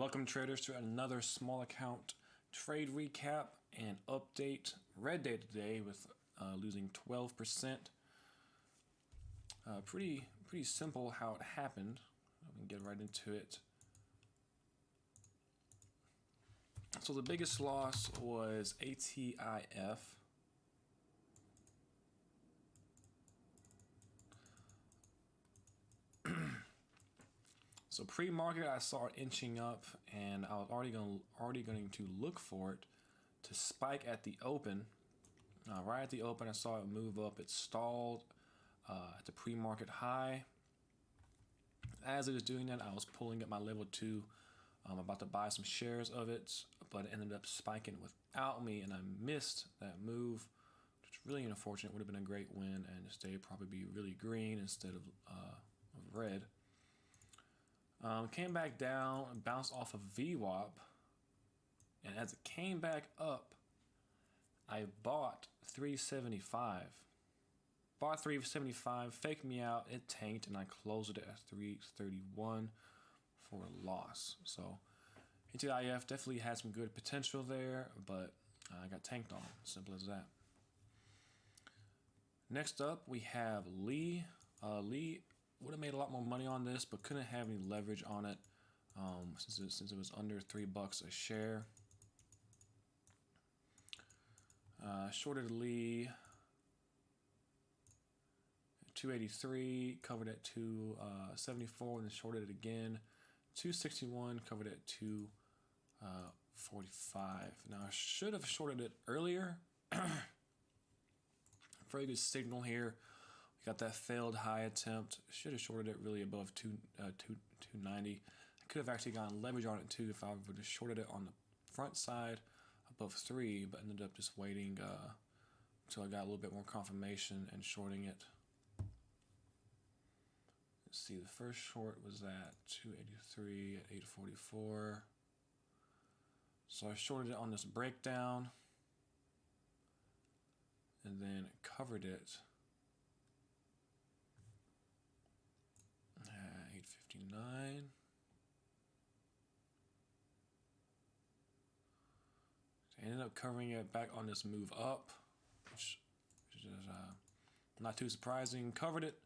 Welcome traders to another small account trade recap and update. Red day today with losing 12%. Pretty simple how it happened. We can get right into it. So the biggest loss was ATIF. So pre-market, I saw it inching up, and I was already going to look for it to spike at the open. Right at the open, I saw it move up. It stalled at the pre-market high. As it was doing that, I was pulling up my level 2. I'm about to buy some shares of it, but it ended up spiking without me, and I missed that move, which is really unfortunate. Would have been a great win, and this day would probably be really green instead of red. Came back down, bounced off of VWAP, and as it came back up, I bought 375. Bought 375, faked me out, it tanked, and I closed it at 331 for a loss. So ATIF definitely had some good potential there, but I got tanked on. Simple as that. Next up, we have Lee. Lee would have made a lot more money on this, but couldn't have any leverage on it since it was under $3 a share. Shorted Lee 283, covered at 274, and then shorted it again 261, covered at 245. Now I should have shorted it earlier. Very good signal here. We got that failed high attempt. Should have shorted it really above 290. I could have actually gotten leverage on it too if I would have shorted it on the front side above 3, but ended up just waiting until I got a little bit more confirmation and shorting it. Let's see, the first short was at 283 at 844. So I shorted it on this breakdown and then covered it at 859. So I ended up covering it back on this move up, which is not too surprising. Covered it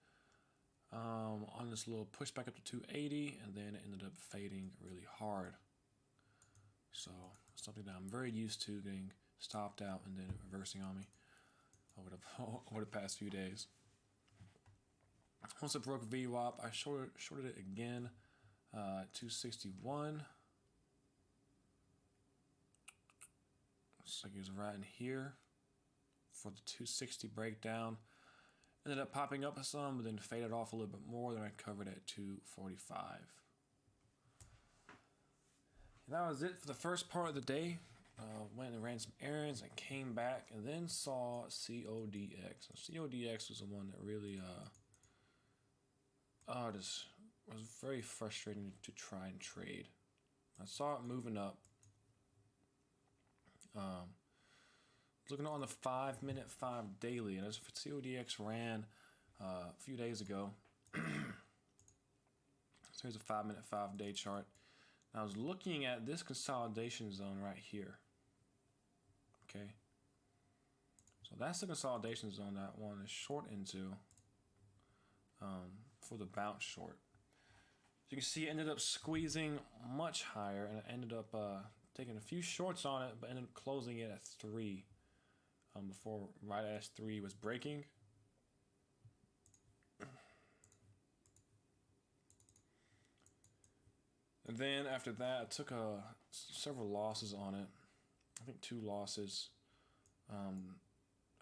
on this little pushback up to 280, and then it ended up fading really hard. So something that I'm very used to, getting stopped out and then reversing on me over the past few days. Once it broke VWAP, I shorted it again, 261. Looks like it was right in here for the 260 breakdown. Ended up popping up some, but then faded off a little bit more. Then I covered at 245. And that was it for the first part of the day. Went and ran some errands and came back, and then saw CODX. So CODX was the one that really just was very frustrating to try and trade. I saw it moving up. Looking on the 5-minute 5 daily, and as for CODX ran a few days ago. So here's a 5-minute 5 day chart. And I was looking at this consolidation zone right here. Okay. So that's the consolidation zone that I want to short into for the bounce short. So you can see it ended up squeezing much higher, and I ended up taking a few shorts on it, but ended up closing it at 3 before right as 3 was breaking. And then after that, I took several losses on it. I think 2 losses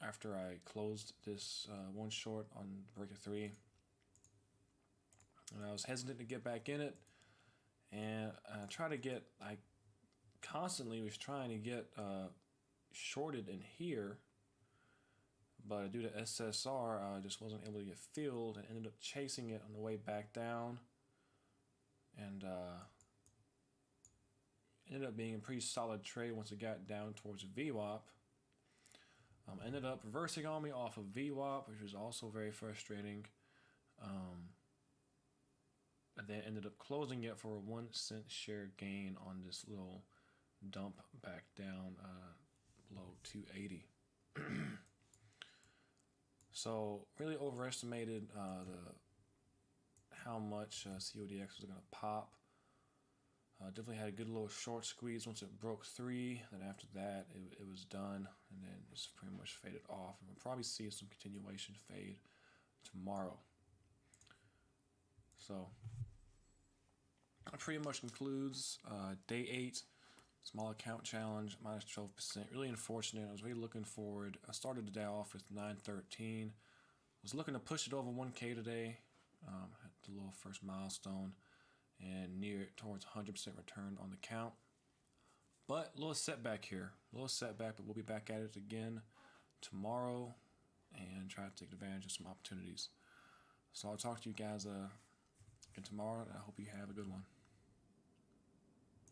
after I closed this one short on break of 3. And I was hesitant to get back in it, and I constantly was trying to get shorted in here, but due to SSR, I just wasn't able to get filled and ended up chasing it on the way back down, and ended up being a pretty solid trade once it got down towards VWAP. Ended up reversing on me off of VWAP, which was also very frustrating. and then ended up closing it for a 1 cent share gain on this little dump back down below 280. So really overestimated how much CODX was going to pop. Definitely had a good little short squeeze once it broke 3. Then after that, it was done, and then just pretty much faded off. And we'll probably see some continuation fade tomorrow. So that pretty much concludes day 8, small account challenge, minus 12%. Really unfortunate. I was really looking forward. I started the day off with 913. Was looking to push it over 1K today. Had the little first milestone and near towards 100% return on the count. But a little setback here. A little setback, but we'll be back at it again tomorrow and try to take advantage of some opportunities. So I'll talk to you guys again tomorrow, and I hope you have a good one.